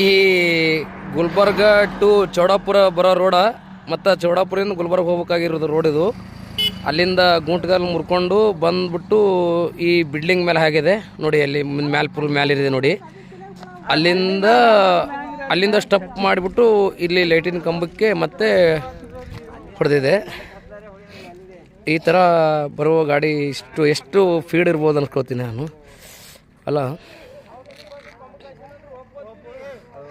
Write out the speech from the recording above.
ಈ ಗುಲ್ಬರ್ಗ ಟು ಚೌಡಾಪುರ ಬರೋ ರೋಡ ಮತ್ತು ಚೌಡಾಪುರದಿಂದ ಗುಲ್ಬರ್ಗ ಹೋಗ್ಬೇಕಾಗಿರೋದು ರೋಡ್ ಇದು. ಅಲ್ಲಿಂದ ಗುಂಟ್ಗಲ್ ಮುರ್ಕೊಂಡು ಬಂದ್ಬಿಟ್ಟು ಈ ಬಿಲ್ಡಿಂಗ್ ಮೇಲೆ ಆಗಿದೆ ನೋಡಿ, ಅಲ್ಲಿ ಮ್ಯಾಲೆ ಫುಲ್ ಮ್ಯಾಲಿದೆ ನೋಡಿ. ಅಲ್ಲಿಂದ ಸ್ಟಪ್ ಮಾಡಿಬಿಟ್ಟು ಇಲ್ಲಿ ಲೈಟಿನ ಕಂಬಕ್ಕೆ ಮತ್ತೆ ಹೊಡೆದಿದೆ. ಈ ಥರ ಬರುವ ಗಾಡಿ ಎಷ್ಟು ಫೀಡ್ ಇರ್ಬೋದು ಅನ್ಕೋತೀನಿ ನಾನು ಅಲ್ಲ.